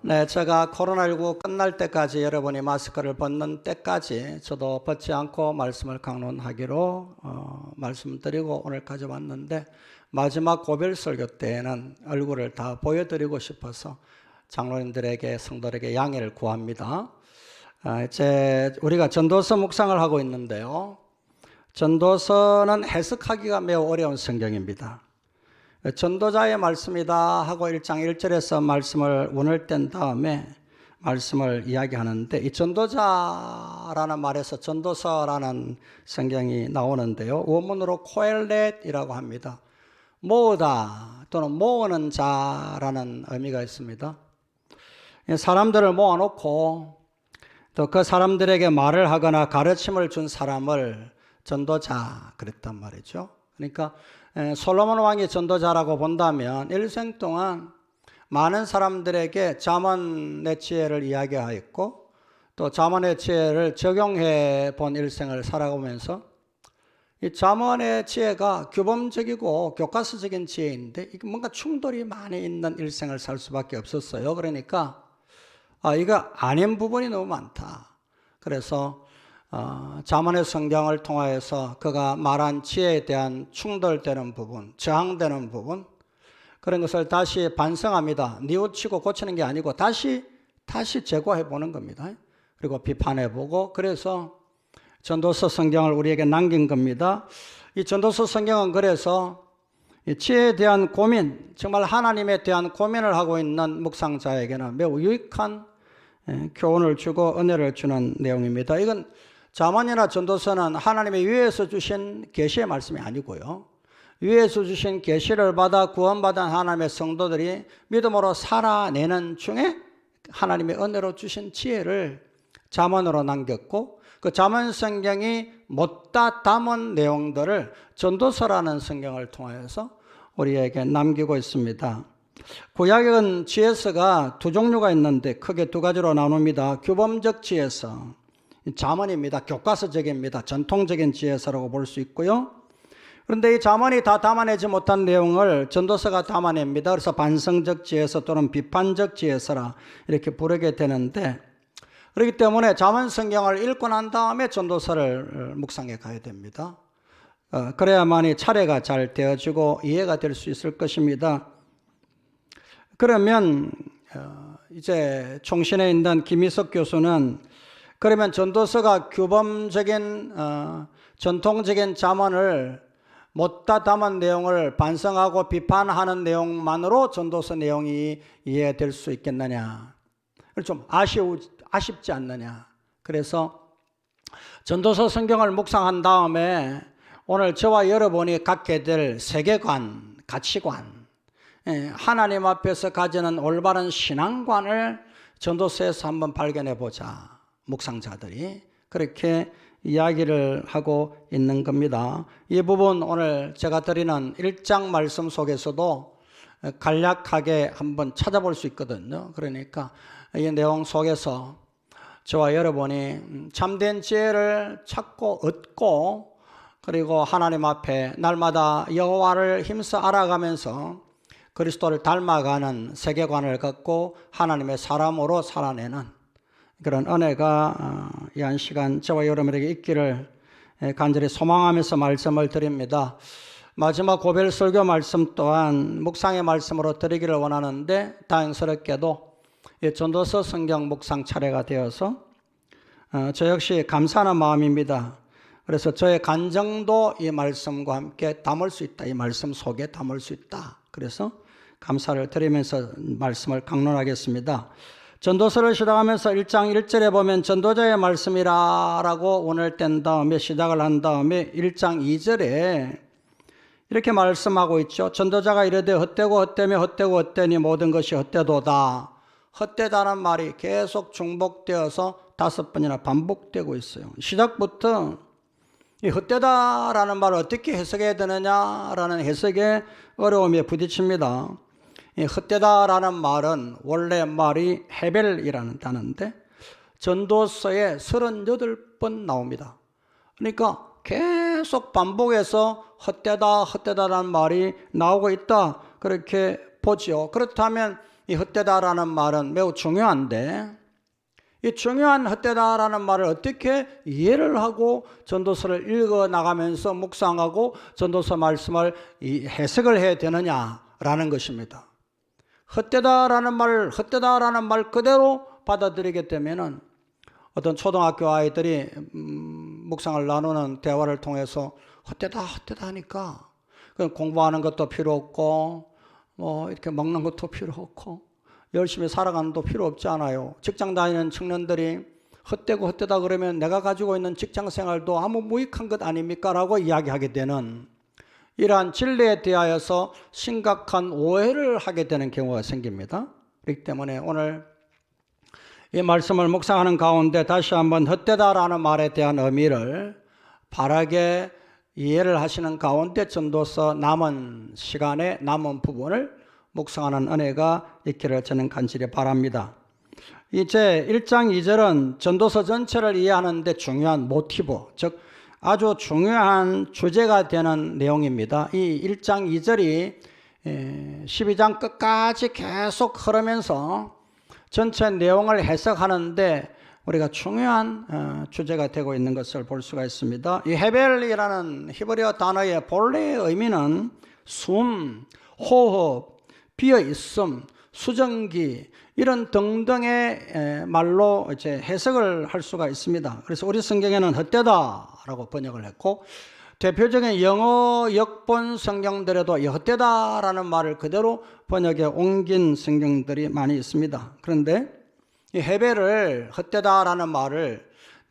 네, 제가 코로나19 끝날 때까지 여러분이 마스크를 벗는 때까지 저도 벗지 않고 말씀을 강론하기로 말씀드리고 오늘까지 왔는데, 마지막 고별 설교 때에는 얼굴을 다 보여드리고 싶어서 장로님들에게, 성도들에게 양해를 구합니다. 이제 우리가 전도서 묵상을 하고 있는데요, 전도서는 해석하기가 매우 어려운 성경입니다. 전도자의 말씀이다 하고 1장 1절에서 말씀을 운을 뗀 다음에 말씀을 이야기하는데, 이 전도자라는 말에서 전도서라는 성경이 나오는데요, 원문으로 코엘렛이라고 합니다. 모으다 또는 모으는 자라는 의미가 있습니다. 사람들을 모아놓고 또 그 사람들에게 말을 하거나 가르침을 준 사람을 전도자 그랬단 말이죠. 그러니까 솔로몬 왕이 전도자라고 본다면 일생 동안 많은 사람들에게 잠언의 지혜를 이야기하였고, 또 잠언의 지혜를 적용해 본 일생을 살아가면서, 이 잠언의 지혜가 규범적이고 교과서적인 지혜인데 이게 뭔가 충돌이 많이 있는 일생을 살 수밖에 없었어요. 그러니까 이거 아닌 부분이 너무 많다. 그래서 잠언의 성경을 통하여서 그가 말한 지혜에 대한 충돌되는 부분, 저항되는 부분, 그런 것을 다시 반성합니다. 뉘우치고 고치는 게 아니고 다시 재고해 보는 겁니다. 그리고 비판해 보고, 그래서 전도서 성경을 우리에게 남긴 겁니다. 이 전도서 성경은 그래서 이 지혜에 대한 고민, 정말 하나님에 대한 고민을 하고 있는 묵상자에게는 매우 유익한 교훈을 주고 은혜를 주는 내용입니다. 이건 잠언이나 전도서는 하나님의 위에서 주신 계시의 말씀이 아니고요, 위에서 주신 계시를 받아 구원받은 하나님의 성도들이 믿음으로 살아내는 중에 하나님의 은혜로 주신 지혜를 잠언으로 남겼고, 그 잠언 성경이 못다 담은 내용들을 전도서라는 성경을 통해서 우리에게 남기고 있습니다. 구약은 지혜서가 두 종류가 있는데 크게 두 가지로 나눕니다. 규범적 지혜서, 잠언입니다. 교과서적입니다. 전통적인 지혜서라고 볼 수 있고요. 그런데 이 잠언이 다 담아내지 못한 내용을 전도서가 담아냅니다. 그래서 반성적 지혜서 또는 비판적 지혜서라 이렇게 부르게 되는데, 그렇기 때문에 잠언 성경을 읽고 난 다음에 전도서를 묵상해 가야 됩니다. 그래야만이 차례가 잘 되어지고 이해가 될 수 있을 것입니다. 그러면 이제 총신에 있는 김희석 교수는, 그러면 전도서가 규범적인 전통적인 잠언을 못다 담은 내용을 반성하고 비판하는 내용만으로 전도서 내용이 이해될 수 있겠느냐, 좀 아쉽지 않느냐. 그래서 전도서 성경을 묵상한 다음에 오늘 저와 여러분이 갖게 될 세계관, 가치관, 하나님 앞에서 가지는 올바른 신앙관을 전도서에서 한번 발견해 보자. 묵상자들이 그렇게 이야기를 하고 있는 겁니다. 이 부분 오늘 제가 드리는 1장 말씀 속에서도 간략하게 한번 찾아볼 수 있거든요. 그러니까 이 내용 속에서 저와 여러분이 참된 지혜를 찾고 얻고, 그리고 하나님 앞에 날마다 여호와를 힘써 알아가면서 그리스도를 닮아가는 세계관을 갖고 하나님의 사람으로 살아내는 그런 은혜가 이 한 시간 저와 여러분에게 있기를 간절히 소망하면서 말씀을 드립니다. 마지막 고별 설교 말씀 또한 묵상의 말씀으로 드리기를 원하는데, 다행스럽게도 전도서 성경 묵상 차례가 되어서 저 역시 감사하는 마음입니다. 그래서 저의 간정도 이 말씀과 함께 담을 수 있다, 이 말씀 속에 담을 수 있다. 그래서 감사를 드리면서 말씀을 강론하겠습니다. 전도서를 시작하면서 1장 1절에 보면 전도자의 말씀이라고 오늘 뗀 다음에 시작을 한 다음에 1장 2절에 이렇게 말씀하고 있죠. 전도자가 이르되 헛되고 헛되며 헛되고 헛되니 모든 것이 헛되도다. 헛되다는 말이 계속 중복되어서 5번이나 반복되고 있어요. 시작부터 이 헛되다라는 말을 어떻게 해석해야 되느냐라는 해석에 어려움에 부딪힙니다. 이 헛되다라는 말은 원래 말이 헤벨이라는 단어인데 전도서에 38번 나옵니다. 그러니까 계속 반복해서 헛되다라는 말이 나오고 있다, 그렇게 보죠. 그렇다면 이 헛되다라는 말은 매우 중요한데 이 중요한 헛되다라는 말을 어떻게 이해를 하고 전도서를 읽어 나가면서 묵상하고 전도서 말씀을 해석을 해야 되느냐라는 것입니다. 헛되다라는 말 그대로 받아들이게 되면은 어떤 초등학교 아이들이 묵상을 나누는 대화를 통해서 헛되다 하니까 공부하는 것도 필요 없고 뭐 이렇게 먹는 것도 필요 없고 열심히 살아가는 것도 필요 없지 않아요. 직장 다니는 청년들이 헛되다 그러면 내가 가지고 있는 직장 생활도 아무 무익한 것 아닙니까? 라고 이야기하게 되는 이러한 진리에 대하여서 심각한 오해를 하게 되는 경우가 생깁니다. 그렇기 때문에 오늘 이 말씀을 묵상하는 가운데 다시 한번 헛되다라는 말에 대한 의미를 바르게 이해를 하시는 가운데 전도서 남은 시간에 남은 부분을 묵상하는 은혜가 있기를 저는 간절히 바랍니다. 이제 1장 2절은 전도서 전체를 이해하는 데 중요한 모티브, 즉 아주 중요한 주제가 되는 내용입니다. 이 1장 2절이 12장 끝까지 계속 흐르면서 전체 내용을 해석하는데 우리가 중요한 주제가 되고 있는 것을 볼 수가 있습니다. 이 헤벨이라는 히브리어 단어의 본래의 의미는 숨, 호흡, 비어있음, 수증기 이런 등등의 말로 이제 해석을 할 수가 있습니다. 그래서 우리 성경에는 헛되다라고 번역을 했고 대표적인 영어 역본 성경들에도 이 헛되다라는 말을 그대로 번역해 옮긴 성경들이 많이 있습니다. 그런데 이 헤벨을 헛되다라는 말을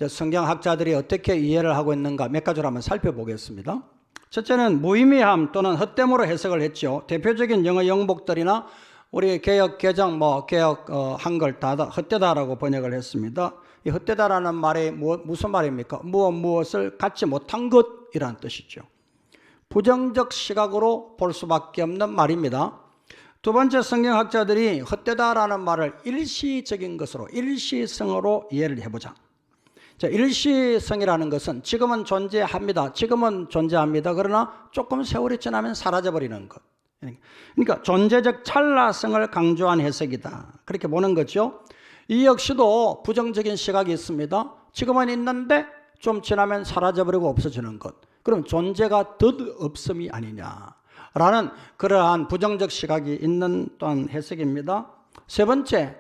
성경학자들이 어떻게 이해를 하고 있는가 몇 가지로 한번 살펴보겠습니다. 첫째는 무의미함 또는 헛됨으로 해석을 했죠. 대표적인 영어 영복들이나 우리 개역 개정 개역 한글 다 헛되다라고 번역을 했습니다. 이 헛되다라는 말이 무슨 말입니까? 무엇을 갖지 못한 것이라는 뜻이죠. 부정적 시각으로 볼 수밖에 없는 말입니다. 두 번째, 성경학자들이 헛되다라는 말을 일시적인 것으로 일시성으로 이해를 해보자. 자, 일시성이라는 것은 지금은 존재합니다. 그러나 조금 세월이 지나면 사라져버리는 것. 그러니까 존재적 찰나성을 강조한 해석이다. 그렇게 보는 거죠. 이 역시도 부정적인 시각이 있습니다. 지금은 있는데 좀 지나면 사라져버리고 없어지는 것. 그럼 존재가 덧없음이 아니냐라는 그러한 부정적 시각이 있는 또한 해석입니다. 세 번째,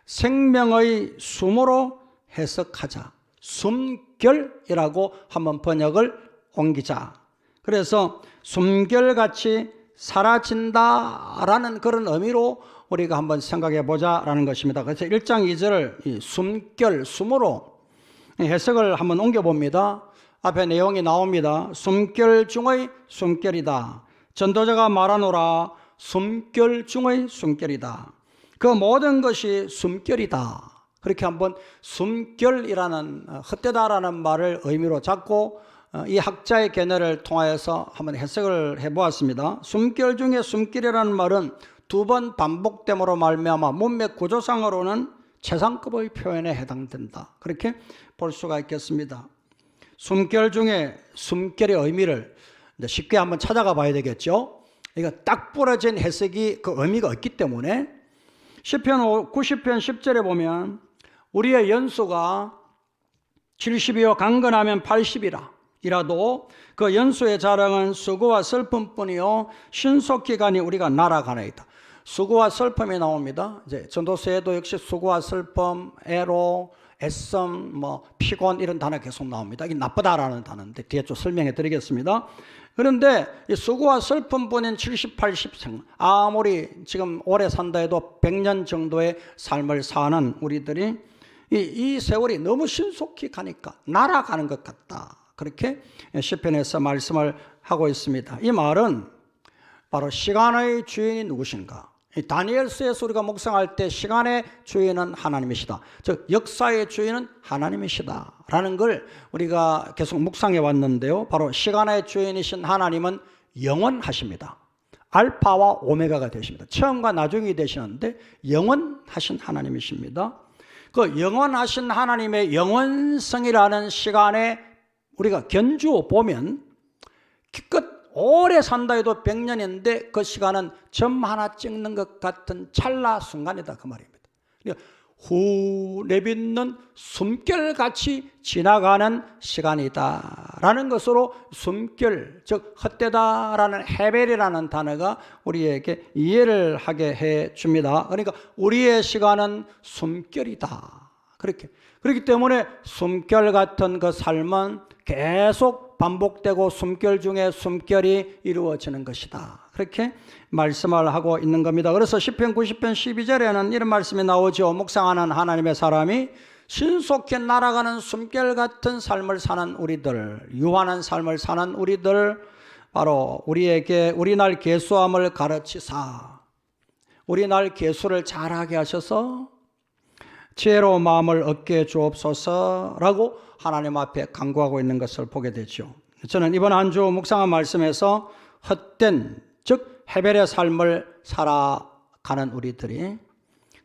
생명의 숨으로 해석하자. 숨결이라고 한번 번역을 옮기자. 그래서 숨결같이 사라진다라는 그런 의미로 우리가 한번 생각해 보자라는 것입니다. 그래서 1장 2절을 이 숨결, 숨으로 해석을 한번 옮겨봅니다. 앞에 내용이 나옵니다. 숨결 중의 숨결이다. 전도자가 말하노라 숨결 중의 숨결이다. 그 모든 것이 숨결이다. 그렇게 한번 숨결이라는 헛되다라는 말을 의미로 잡고 이 학자의 견해를 통하여서 한번 해석을 해보았습니다. 숨결 중에 숨결이라는 말은 두 번 반복됨으로 말미암아 문맥 구조상으로는 최상급의 표현에 해당된다. 그렇게 볼 수가 있겠습니다. 숨결 중에 숨결의 의미를 쉽게 한번 찾아가 봐야 되겠죠. 이거 딱 부러진 해석이 그 의미가 없기 때문에 시편 90편 10절에 보면 우리의 연수가 70이요 강건하면 80이라 이라도 그 연수의 자랑은 수고와 슬픔뿐이요 신속히 가니 우리가 날아가나이다. 수고와 슬픔이 나옵니다. 이제 전도서에도 역시 수고와 슬픔, 애로, 애씀, 피곤 이런 단어 계속 나옵니다. 이게 나쁘다라는 단어인데 뒤에 좀 설명해 드리겠습니다. 그런데 이 수고와 슬픔뿐인 70, 80생 아무리 지금 오래 산다 해도 100년 정도의 삶을 사는 우리들이 이 세월이 너무 신속히 가니까 날아가는 것 같다. 그렇게 시편에서 말씀을 하고 있습니다. 이 말은 바로 시간의 주인이 누구신가? 다니엘서에서 우리가 묵상할 때 시간의 주인은 하나님이시다. 즉 역사의 주인은 하나님이시다 라는 걸 우리가 계속 묵상해 왔는데요. 바로 시간의 주인이신 하나님은 영원하십니다. 알파와 오메가가 되십니다. 처음과 나중이 되시는데 영원하신 하나님이십니다. 그 영원하신 하나님의 영원성이라는 시간에 우리가 견주어 보면 기껏 오래 산다 해도 100년인데 그 시간은 점 하나 찍는 것 같은 찰나 순간이다 그 말입니다. 그러니까 후 내뱉는 숨결같이 지나가는 시간이다라는 것으로 숨결, 즉 헛되다라는 헤벨이라는 단어가 우리에게 이해를 하게 해줍니다. 그러니까 우리의 시간은 숨결이다. 그렇기 때문에 숨결 같은 그 삶은 계속 반복되고 숨결 중에 숨결이 이루어지는 것이다. 그렇게 말씀을 하고 있는 겁니다. 그래서 시편 90편 12절에는 이런 말씀이 나오죠. 묵상하는 하나님의 사람이 신속히 날아가는 숨결 같은 삶을 사는 우리들, 유한한 삶을 사는 우리들, 바로 우리에게 우리날 계수함을 가르치사 우리날 계수를 잘하게 하셔서 지혜로운 마음을 얻게 주옵소서라고 하나님 앞에 간구하고 있는 것을 보게 되죠. 저는 이번 한 주 묵상한 말씀에서 헛된, 즉 헤벨의 삶을 살아가는 우리들이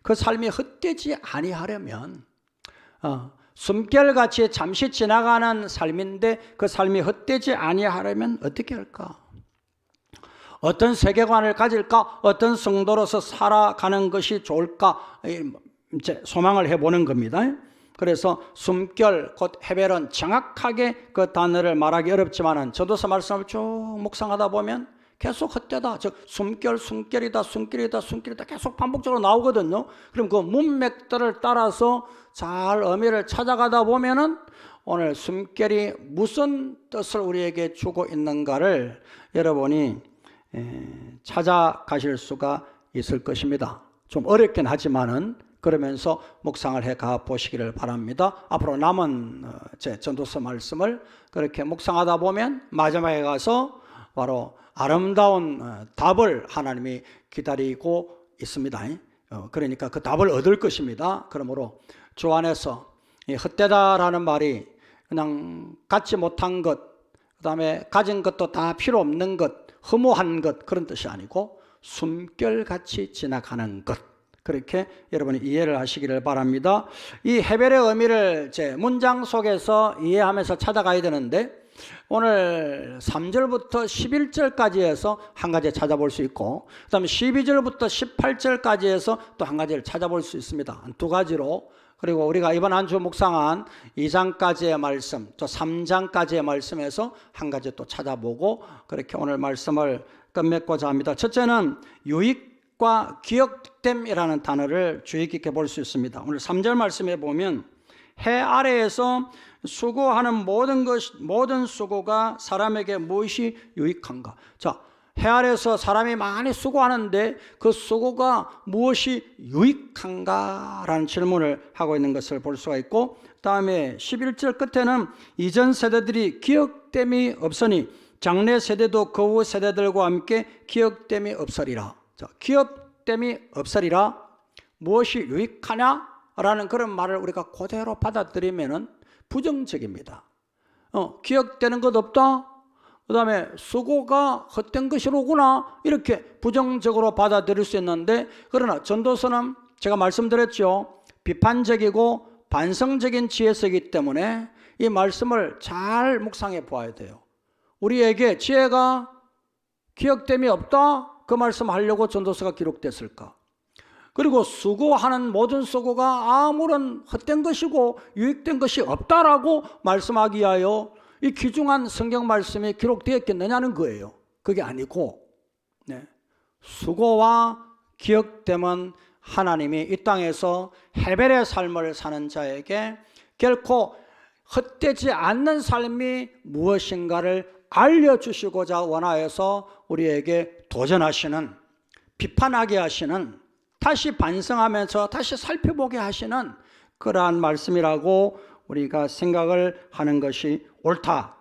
그 삶이 헛되지 아니하려면 숨결같이 잠시 지나가는 삶인데 그 삶이 헛되지 아니하려면 어떻게 할까? 어떤 세계관을 가질까? 어떤 성도로서 살아가는 것이 좋을까? 이제 소망을 해보는 겁니다. 그래서 숨결 곧 헤벨은 정확하게 그 단어를 말하기 어렵지만은 전도서 말씀을 쭉 묵상하다 보면 계속 헛되다, 즉 숨결이다 계속 반복적으로 나오거든요. 그럼 그 문맥들을 따라서 잘 의미를 찾아가다 보면은 오늘 숨결이 무슨 뜻을 우리에게 주고 있는가를 여러분이 찾아가실 수가 있을 것입니다. 좀 어렵긴 하지만은 그러면서 묵상을 해가 보시기를 바랍니다. 앞으로 남은 제 전도서 말씀을 그렇게 묵상하다 보면 마지막에 가서 바로 아름다운 답을 하나님이 기다리고 있습니다. 그러니까 그 답을 얻을 것입니다. 그러므로 주 안에서 헛되다라는 말이 그냥 갖지 못한 것, 그 다음에 가진 것도 다 필요 없는 것, 허무한 것, 그런 뜻이 아니고 숨결같이 지나가는 것, 그렇게 여러분이 이해를 하시기를 바랍니다. 이 헤벨의 의미를 제 문장 속에서 이해하면서 찾아가야 되는데 오늘 3절부터 11절까지 해서 한 가지 찾아볼 수 있고 그 다음에 12절부터 18절까지 해서 또 한 가지를 찾아볼 수 있습니다. 두 가지로. 그리고 우리가 이번 한 주 묵상한 2장까지의 말씀 또 3장까지의 말씀에서 한 가지 또 찾아보고 그렇게 오늘 말씀을 끝맺고자 합니다. 첫째는 유익과 기억됨이라는 단어를 주의 깊게 볼 수 있습니다. 오늘 3절 말씀에 보면 해 아래에서 수고하는 모든 수고가 사람에게 무엇이 유익한가? 자, 해 아래에서 사람이 많이 수고하는데 그 수고가 무엇이 유익한가라는 질문을 하고 있는 것을 볼 수가 있고 다음에 11절 끝에는 이전 세대들이 기억됨이 없으니 장래 세대도 그 후 세대들과 함께 기억됨이 없으리라. 자, 기억됨이 없으리라. 무엇이 유익하냐라는 그런 말을 우리가 그대로 받아들이면은 부정적입니다. 기억되는 것 없다? 그 다음에 수고가 헛된 것이로구나 이렇게 부정적으로 받아들일 수 있는데 그러나 전도서는 제가 말씀드렸죠. 비판적이고 반성적인 지혜서이기 때문에 이 말씀을 잘 묵상해 보아야 돼요. 우리에게 지혜가 기억됨이 없다? 그 말씀하려고 전도서가 기록됐을까? 그리고 수고하는 모든 수고가 아무런 헛된 것이고 유익된 것이 없다라고 말씀하기 위하여 이 귀중한 성경 말씀이 기록되었겠느냐는 거예요. 그게 아니고 수고와 기억됨은 하나님이 이 땅에서 헤벨의 삶을 사는 자에게 결코 헛되지 않는 삶이 무엇인가를 알려주시고자 원하여서 우리에게 도전하시는, 비판하게 하시는, 다시 반성하면서 다시 살펴보게 하시는 그러한 말씀이라고 우리가 생각을 하는 것이 옳다.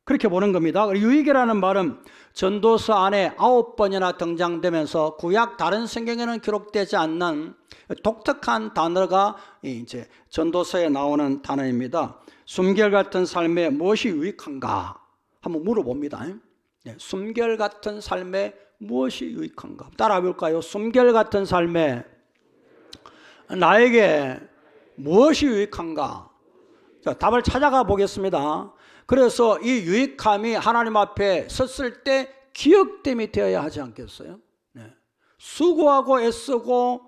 그렇게 보는 겁니다. 유익이라는 말은 전도서 안에 9번이나 등장되면서 구약 다른 성경에는 기록되지 않는 독특한 단어가 이제 전도서에 나오는 단어입니다. 숨결 같은 삶에 무엇이 유익한가? 한번 물어봅니다. 숨결 같은 삶에 무엇이 유익한가? 따라해볼까요? 숨결 같은 삶에 나에게 무엇이 유익한가? 자, 답을 찾아가 보겠습니다. 그래서 이 유익함이 하나님 앞에 섰을 때 기억됨이 되어야 하지 않겠어요? 네. 수고하고 애쓰고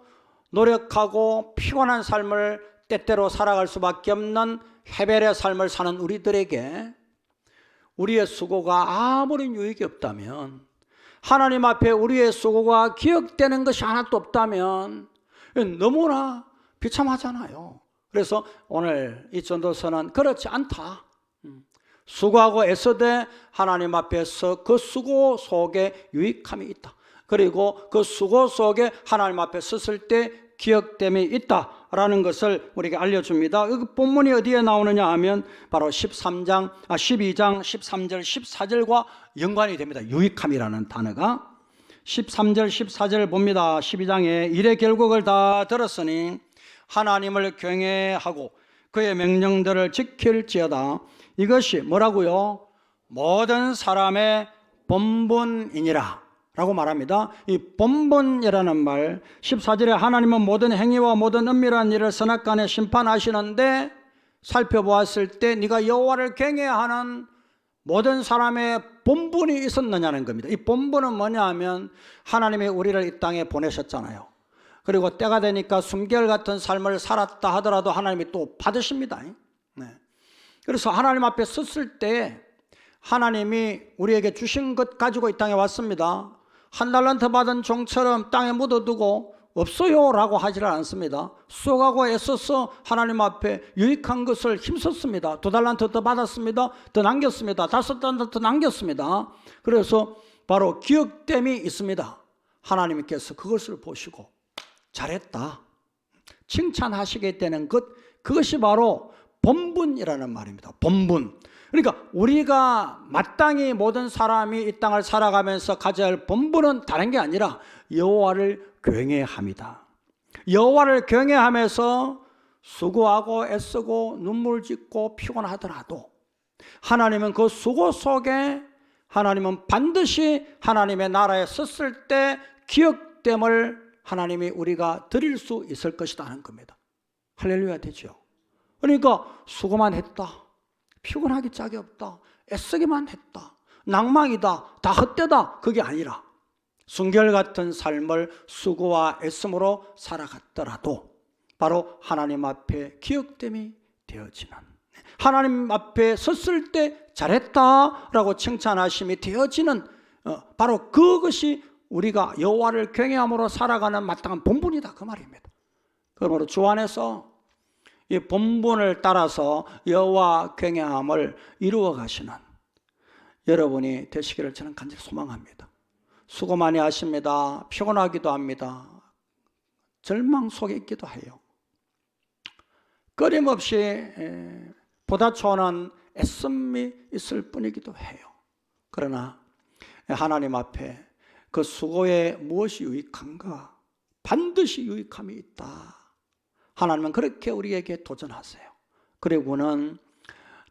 노력하고 피곤한 삶을 때때로 살아갈 수밖에 없는 헤벨의 삶을 사는 우리들에게 우리의 수고가 아무런 유익이 없다면, 하나님 앞에 우리의 수고가 기억되는 것이 하나도 없다면 너무나 비참하잖아요. 그래서 오늘 이 전도서는 그렇지 않다. 수고하고 애써되 하나님 앞에서 그 수고 속에 유익함이 있다. 그리고 그 수고 속에 하나님 앞에 섰을 때 기억됨이 있다라는 것을 우리에게 알려줍니다. 이 본문이 어디에 나오느냐 하면 바로 12장 13절 14절과 연관이 됩니다. 유익함이라는 단어가 13절 14절 봅니다. 12장에 일의 결국을 다 들었으니 하나님을 경외하고 그의 명령들을 지킬지어다. 이것이 뭐라고요? 모든 사람의 본분이니라 라고 말합니다. 이 본분이라는 말, 14절에 하나님은 모든 행위와 모든 은밀한 일을 선악간에 심판하시는데, 살펴보았을 때 네가 여호와를 경외하는 모든 사람의 본분이 있었느냐는 겁니다. 이 본분은 뭐냐 하면 하나님이 우리를 이 땅에 보내셨잖아요. 그리고 때가 되니까 숨결 같은 삶을 살았다 하더라도 하나님이 또 받으십니다. 네. 그래서 하나님 앞에 섰을 때 하나님이 우리에게 주신 것 가지고 이 땅에 왔습니다. 한 달란트 받은 종처럼 땅에 묻어두고 없어요 라고 하지를 않습니다. 수고하고 애써서 하나님 앞에 유익한 것을 힘썼습니다. 2달란트 더 받았습니다. 더 남겼습니다. 5달란트 더 남겼습니다. 그래서 바로 기억됨이 있습니다. 하나님께서 그것을 보시고 잘했다, 칭찬하시게 되는 것, 그것이 바로 본분이라는 말입니다. 본분. 그러니까 우리가 마땅히 모든 사람이 이 땅을 살아가면서 가져야 할 본분은 다른 게 아니라 여호와를 경외함이다. 여호와를 경외하면서 수고하고 애쓰고 눈물 짓고 피곤하더라도 하나님은 그 수고 속에 하나님은 반드시 하나님의 나라에 섰을 때 기억됨을 하나님이 우리가 드릴 수 있을 것이다 하는 겁니다. 할렐루야 되죠. 그러니까 수고만 했다, 피곤하기 짝이 없다, 애쓰기만 했다, 낭망이다, 다 헛되다, 그게 아니라 순결 같은 삶을 수고와 애씀으로 살아갔더라도 바로 하나님 앞에 기억됨이 되어지는, 하나님 앞에 섰을 때 잘했다라고 칭찬하심이 되어지는 바로 그것이 우리가 여호와를 경외함으로 살아가는 마땅한 본분이다 그 말입니다. 그러므로 주 안에서 이 본분을 따라서 여호와 경외함을 이루어 가시는 여러분이 되시기를 저는 간절히 소망합니다. 수고 많이 하십니다. 피곤하기도 합니다. 절망 속에 있기도 해요. 끊임없이 보다 초원한 애씀이 있을 뿐이기도 해요. 그러나 하나님 앞에 그 수고에 무엇이 유익한가? 반드시 유익함이 있다. 하나님은 그렇게 우리에게 도전하세요. 그리고는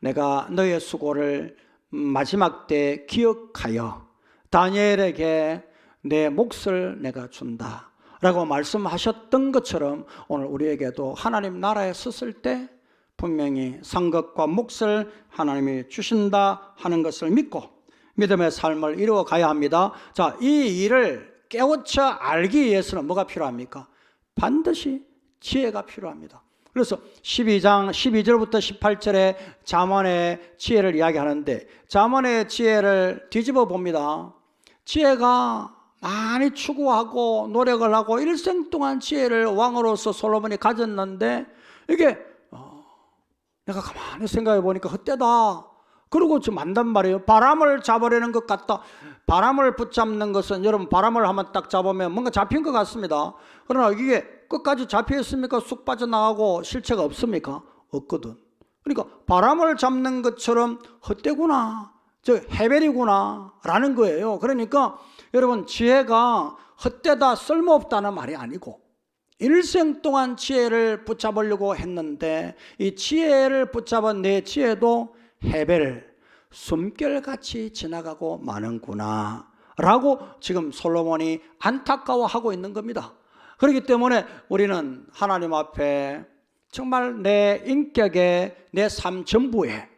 내가 너의 수고를 마지막 때 기억하여 다니엘에게 내 몫을 내가 준다 라고 말씀하셨던 것처럼 오늘 우리에게도 하나님 나라에 섰을 때 분명히 상급과 몫을 하나님이 주신다 하는 것을 믿고 믿음의 삶을 이루어 가야 합니다. 자, 이 일을 깨우쳐 알기 위해서는 뭐가 필요합니까? 반드시 지혜가 필요합니다. 그래서 12장 12절부터 18절에 잠언의 지혜를 이야기하는데 잠언의 지혜를 뒤집어 봅니다. 지혜가 많이 추구하고 노력을 하고 일생 동안 지혜를 왕으로서 솔로몬이 가졌는데 이게 내가 가만히 생각해 보니까 헛되다. 그리고 지금 안단 말이에요. 바람을 잡으려는 것 같다. 바람을 붙잡는 것은 여러분 바람을 한번 딱 잡으면 뭔가 잡힌 것 같습니다. 그러나 이게 끝까지 잡혀 있습니까? 쑥 빠져나가고 실체가 없습니까? 없거든. 그러니까 바람을 잡는 것처럼 헛되구나, 저 헤벨이구나 라는 거예요. 그러니까 여러분 지혜가 헛되다, 쓸모없다는 말이 아니고 일생 동안 지혜를 붙잡으려고 했는데 이 지혜를 붙잡은 내 지혜도 헤벨, 숨결같이 지나가고 마는구나 라고 지금 솔로몬이 안타까워하고 있는 겁니다. 그렇기 때문에 우리는 하나님 앞에 정말 내 인격에, 내 삶 전부에,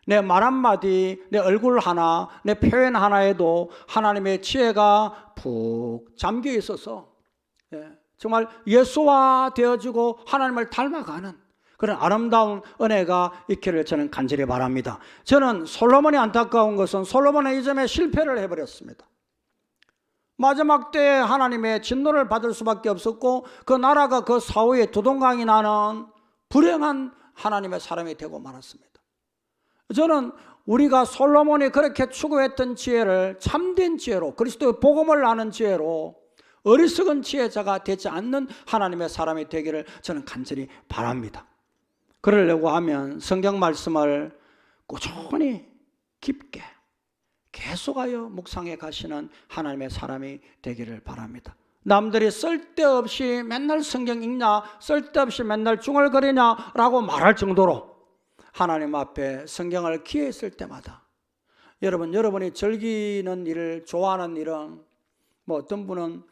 내 말 한마디, 내 얼굴 하나, 내 표현 하나에도 하나님의 지혜가 푹 잠겨 있어서 정말 예수화 되어지고 하나님을 닮아가는 그런 아름다운 은혜가 있기를 저는 간절히 바랍니다. 저는 솔로몬이 안타까운 것은 솔로몬은 이 점에 실패를 해버렸습니다. 마지막 때에 하나님의 진노를 받을 수밖에 없었고 그 나라가 그 사후에 두동강이 나는 불행한 하나님의 사람이 되고 말았습니다. 저는 우리가 솔로몬이 그렇게 추구했던 지혜를 참된 지혜로, 그리스도의 복음을 아는 지혜로 어리석은 지혜자가 되지 않는 하나님의 사람이 되기를 저는 간절히 바랍니다. 그러려고 하면 성경 말씀을 꾸준히 깊게 계속하여 묵상해 가시는 하나님의 사람이 되기를 바랍니다. 남들이 쓸데없이 맨날 성경 읽냐, 쓸데없이 맨날 중얼거리냐라고 말할 정도로 하나님 앞에 성경을 기회했을 때마다 여러분이 즐기는 일을 좋아하는 일은 어떤 분은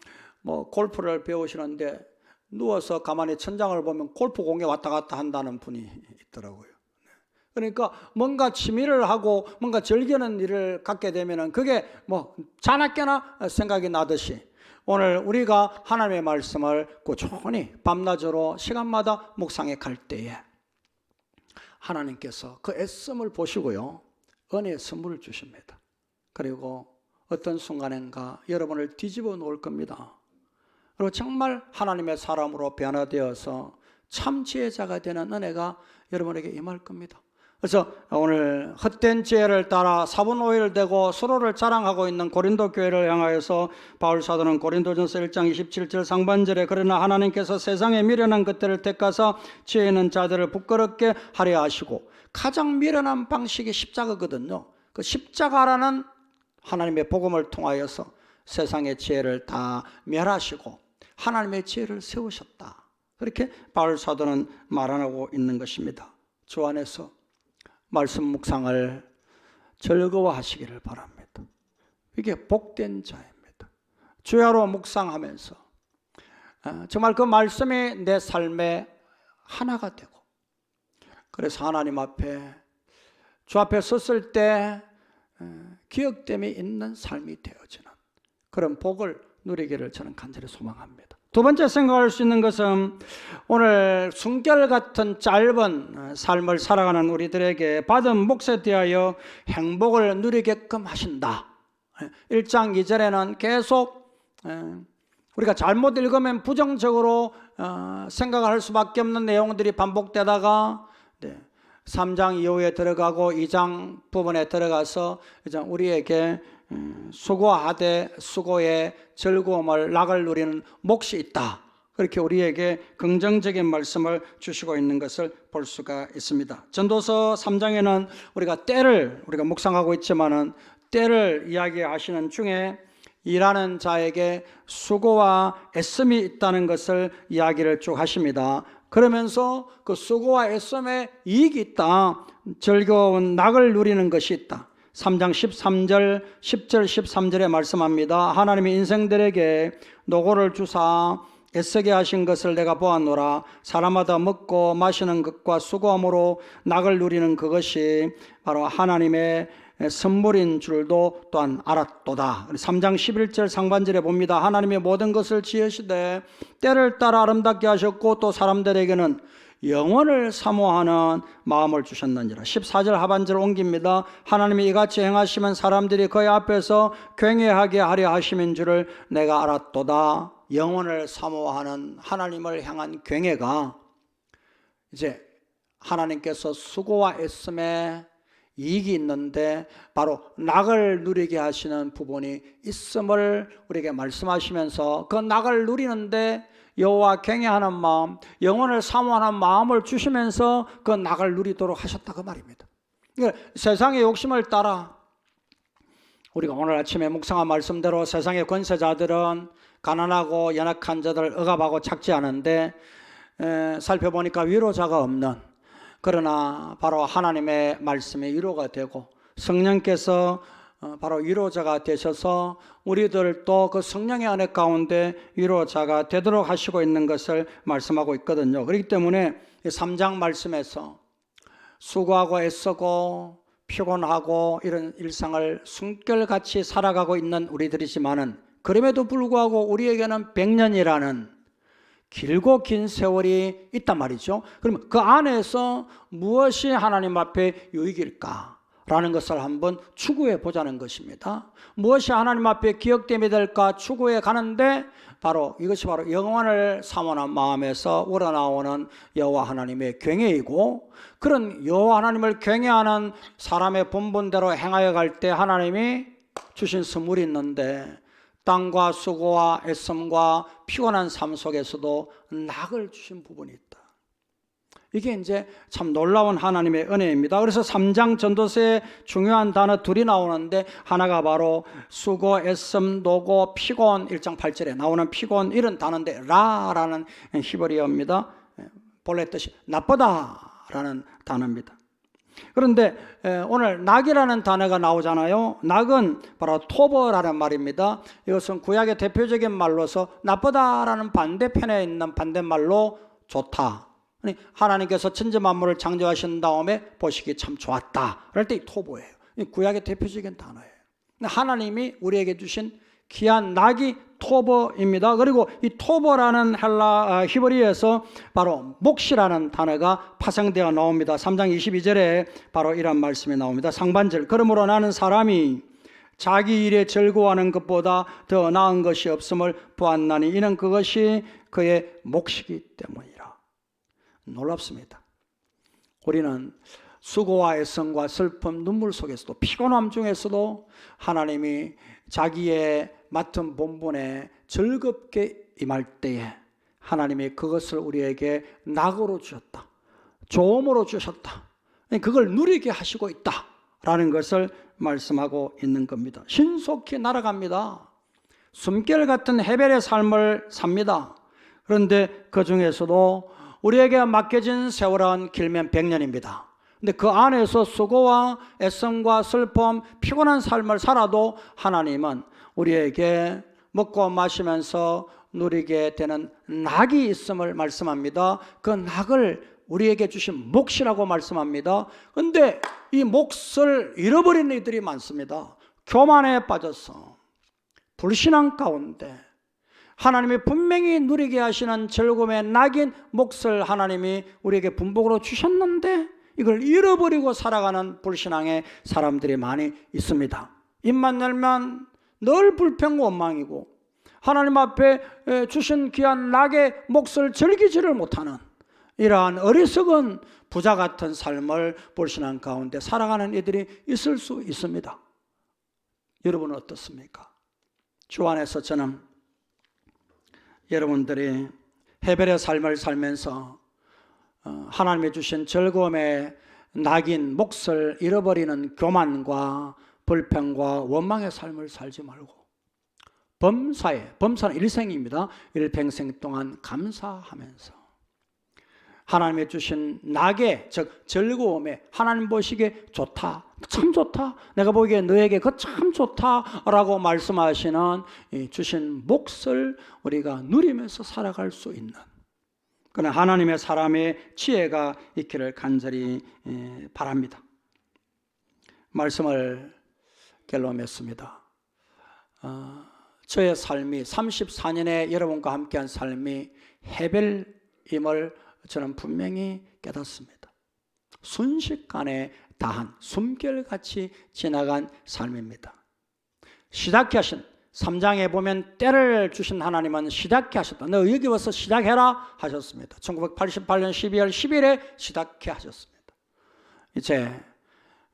골프를 배우시는데 누워서 가만히 천장을 보면 골프공에 왔다 갔다 한다는 분이 있더라고요. 그러니까 뭔가 취미를 하고 뭔가 즐기는 일을 갖게 되면 그게 자나깨나 생각이 나듯이 오늘 우리가 하나님의 말씀을 꾸준히 밤낮으로 시간마다 묵상해 갈 때에 하나님께서 그 애씀을 보시고요, 은혜의 선물을 주십니다. 그리고 어떤 순간인가 여러분을 뒤집어 놓을 겁니다. 그리고 정말 하나님의 사람으로 변화되어서 참 지혜자가 되는 은혜가 여러분에게 임할 겁니다. 그래서 오늘 헛된 지혜를 따라 사분오일 되고 서로를 자랑하고 있는 고린도 교회를 향하여서 바울 사도는 고린도전서 1장 27절 상반절에 그러나 하나님께서 세상에 미련한 것들을 택하사 지혜 있는 자들을 부끄럽게 하려 하시고, 가장 미련한 방식이 십자가거든요. 그 십자가라는 하나님의 복음을 통하여서 세상의 지혜를 다 멸하시고 하나님의 지혜를 세우셨다. 그렇게 바울 사도는 말하고 있는 것입니다. 주 안에서 말씀 묵상을 즐거워하시기를 바랍니다. 이게 복된 자입니다. 주야로 묵상하면서 정말 그 말씀이 내 삶의 하나가 되고, 그래서 하나님 앞에 주 앞에 섰을 때 기억됨이 있는 삶이 되어지는 그런 복을 누리기를 저는 간절히 소망합니다. 두 번째 생각할 수 있는 것은 오늘 숨결 같은 짧은 삶을 살아가는 우리들에게 받은 몫에 대하여 행복을 누리게끔 하신다. 1장 2절에는 계속 우리가 잘못 읽으면 부정적으로 생각을 할 수밖에 없는 내용들이 반복되다가 3장 이후에 들어가고 2장 부분에 들어가서 우리에게 수고하되 수고의 즐거움을 낙을 누리는 몫이 있다. 그렇게 우리에게 긍정적인 말씀을 주시고 있는 것을 볼 수가 있습니다. 전도서 3장에는 우리가 묵상하고 있지만은 때를 이야기하시는 중에 일하는 자에게 수고와 애씀이 있다는 것을 이야기를 쭉 하십니다. 그러면서 그 수고와 애씀에 이익이 있다. 즐거운 낙을 누리는 것이 있다. 3장 13절, 10절, 13절에 말씀합니다. 하나님이 인생들에게 노고를 주사 애쓰게 하신 것을 내가 보았노라. 사람마다 먹고 마시는 것과 수고함으로 낙을 누리는 그것이 바로 하나님의 선물인 줄도 또한 알았도다. 3장 11절 상반절에 봅니다. 하나님의 모든 것을 지으시되 때를 따라 아름답게 하셨고 또 사람들에게는 영원을 사모하는 마음을 주셨느니라. 14절 하반절 옮깁니다. 하나님이 이같이 행하시면 사람들이 그의 앞에서 경외하게 하려 하심인 줄을 내가 알았도다. 영원을 사모하는 하나님을 향한 경외가 이제 하나님께서 수고와 애씀에 이익이 있는데 바로 낙을 누리게 하시는 부분이 있음을 우리에게 말씀하시면서 그 낙을 누리는데 여호와 경외하는 마음, 영혼을 사모하는 마음을 주시면서 그 낙을 누리도록 하셨다 그 말입니다. 그러니까 세상의 욕심을 따라 우리가 오늘 아침에 묵상한 말씀대로 세상의 권세자들은 가난하고 연약한 자들을 억압하고 착지 않은데 살펴보니까 위로자가 없는, 그러나 바로 하나님의 말씀이 위로가 되고 성령께서 바로 위로자가 되셔서 우리들도 그 성령의 은혜 가운데 위로자가 되도록 하시고 있는 것을 말씀하고 있거든요. 그렇기 때문에 3장 말씀에서 수고하고 애쓰고 피곤하고 이런 일상을 숨결같이 살아가고 있는 우리들이지만은 그럼에도 불구하고 우리에게는 100년이라는 길고 긴 세월이 있단 말이죠. 그러면 그 안에서 무엇이 하나님 앞에 유익일까? 라는 것을 한번 추구해 보자는 것입니다. 무엇이 하나님 앞에 기억됨이 될까 추구해 가는데 이것이 바로 영원을 사모하는 마음에서 우러나오는 여호와 하나님의 경외이고, 그런 여호와 하나님을 경외하는 사람의 본분대로 행하여 갈 때 하나님이 주신 선물이 있는데, 땅과 수고와 애씀과 피곤한 삶 속에서도 낙을 주신 부분이 있다. 이게 이제 참 놀라운 하나님의 은혜입니다. 그래서 3장 전도서에 중요한 단어 둘이 나오는데, 하나가 바로 수고, 애씀, 노고, 피곤, 1장 8절에 나오는 피곤 이런 단어인데, 라라는 히브리어입니다. 본래 뜻이 나쁘다라는 단어입니다. 그런데 오늘 낙이라는 단어가 나오잖아요. 낙은 바로 토버라는 말입니다. 이것은 구약의 대표적인 말로서 나쁘다라는 반대편에 있는 반대말로 좋다. 하나님께서 천지 만물을 창조하신 다음에 보시기 참 좋았다 그럴 때 이 토보예요. 구약의 대표적인 단어예요. 하나님이 우리에게 주신 귀한 낙이 토보입니다. 그리고 이 토보라는 히브리어에서 바로 몫이라는 단어가 파생되어 나옵니다. 3장 22절에 바로 이런 말씀이 나옵니다. 상반절, 그러므로 나는 사람이 자기 일에 즐거워하는 것보다 더 나은 것이 없음을 보았나니 이는 그것이 그의 몫이기 때문이라. 놀랍습니다. 우리는 수고와 애성과 슬픔, 눈물 속에서도, 피곤함 중에서도 하나님이 자기의 맡은 본분에 즐겁게 임할 때에 하나님이 그것을 우리에게 낙으로 주셨다, 조음으로 주셨다, 그걸 누리게 하시고 있다라는 것을 말씀하고 있는 겁니다. 신속히 날아갑니다. 숨결 같은 헤벨의 삶을 삽니다. 그런데 그 중에서도 우리에게 맡겨진 세월은 길면 100년입니다. 근데 그 안에서 수고와 애씀과 슬픔, 피곤한 삶을 살아도 하나님은 우리에게 먹고 마시면서 누리게 되는 낙이 있음을 말씀합니다. 그 낙을 우리에게 주신 몫이라고 말씀합니다. 그런데 이 몫을 잃어버리는 이들이 많습니다. 교만에 빠져서 불신앙 가운데 하나님이 분명히 누리게 하시는 즐거움의 낙인 몫을 하나님이 우리에게 분복으로 주셨는데 이걸 잃어버리고 살아가는 불신앙의 사람들이 많이 있습니다. 입만 열면 늘 불평과 원망이고 하나님 앞에 주신 귀한 낙의 몫을 즐기지를 못하는 이러한 어리석은 부자 같은 삶을 불신앙 가운데 살아가는 이들이 있을 수 있습니다. 여러분은 어떻습니까? 주 안에서 저는 여러분들이 헤벨의 삶을 살면서 하나님이 주신 즐거움의 낙인 몫을 잃어버리는 교만과 불평과 원망의 삶을 살지 말고 범사는 일생입니다. 일평생 동안 감사하면서 하나님이 주신 낙의, 즉 즐거움에 하나님 보시기에 좋다, 참 좋다, 내가 보기에 너에게 그 참 좋다라고 말씀하시는 주신 몫을 우리가 누리면서 살아갈 수 있는 그런 하나님의 사람의 지혜가 있기를 간절히 바랍니다. 말씀을 결론했습니다. 저의 삶이 34년에 여러분과 함께한 삶이 헤벨임을 저는 분명히 깨닫습니다. 순식간에 다한 숨결같이 지나간 삶입니다. 시작해 하신 3장에 보면 때를 주신 하나님은 시작해 하셨다. 너 여기 와서 시작해라 하셨습니다. 1988년 12월 10일에 시작해 하셨습니다. 이제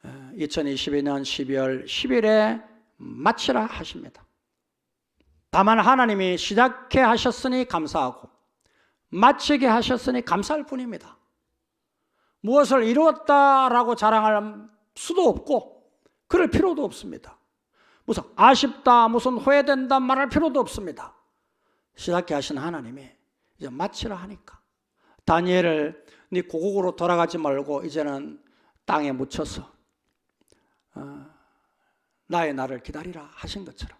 2022년 12월 10일에 마치라 하십니다. 다만 하나님이 시작해 하셨으니 감사하고 마치게 하셨으니 감사할 뿐입니다. 무엇을 이루었다라고 자랑할 수도 없고 그럴 필요도 없습니다. 무슨 아쉽다, 무슨 후회된다 말할 필요도 없습니다. 시작해 하신 하나님이 이제 마치라 하니까 다니엘을 네 고국으로 돌아가지 말고 이제는 땅에 묻혀서 나의 날을 기다리라 하신 것처럼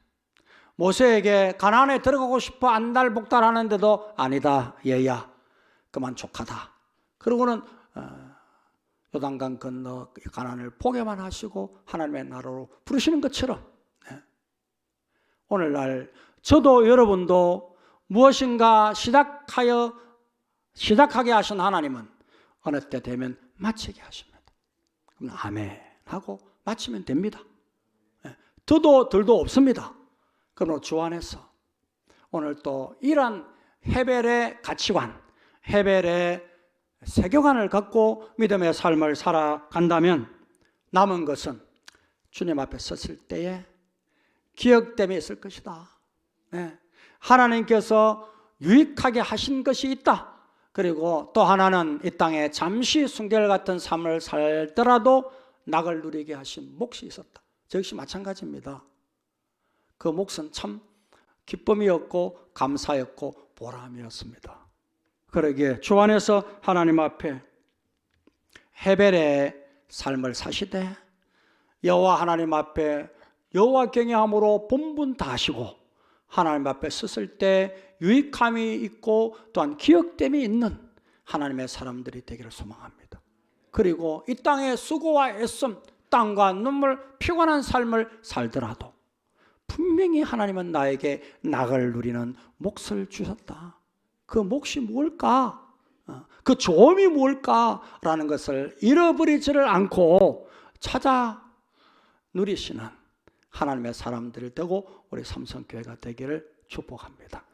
모세에게 가나안에 들어가고 싶어 안달복달하는데도 아니다 얘야 그만 족하다. 그러고는 요단강 건너 가나안을 포기만 하시고 하나님의 나라로 부르시는 것처럼 오늘날 저도 여러분도 무엇인가 시작하게 하신 하나님은 어느 때 되면 마치게 하십니다. 그럼 아멘 하고 마치면 됩니다. 더도 덜도 없습니다. 그러므로 주 안에서 오늘 또 이러한 헤벨의 가치관, 헤벨의 세계관을 갖고 믿음의 삶을 살아간다면 남은 것은 주님 앞에 섰을 때에 기억됨이 있을 것이다. 하나님께서 유익하게 하신 것이 있다. 그리고 또 하나는 이 땅에 잠시 순결 같은 삶을 살더라도 낙을 누리게 하신 몫이 있었다. 저 역시 마찬가지입니다. 그 몫은 참 기쁨이었고 감사였고 보람이었습니다. 그러기에 주 안에서 하나님 앞에 헤벨의 삶을 사시되 여호와 하나님 앞에 여호와 경외함으로 본분 다하시고 하나님 앞에 섰을 때 유익함이 있고 또한 기억됨이 있는 하나님의 사람들이 되기를 소망합니다. 그리고 이 땅의 수고와 애씀, 땀과 눈물, 피곤한 삶을 살더라도 분명히 하나님은 나에게 낙을 누리는 몫을 주셨다. 그 몫이 무엇일까? 그 조음이 무엇일까라는 것을 잃어버리지를 않고 찾아 누리시는 하나님의 사람들이 되고 우리 삼성교회가 되기를 축복합니다.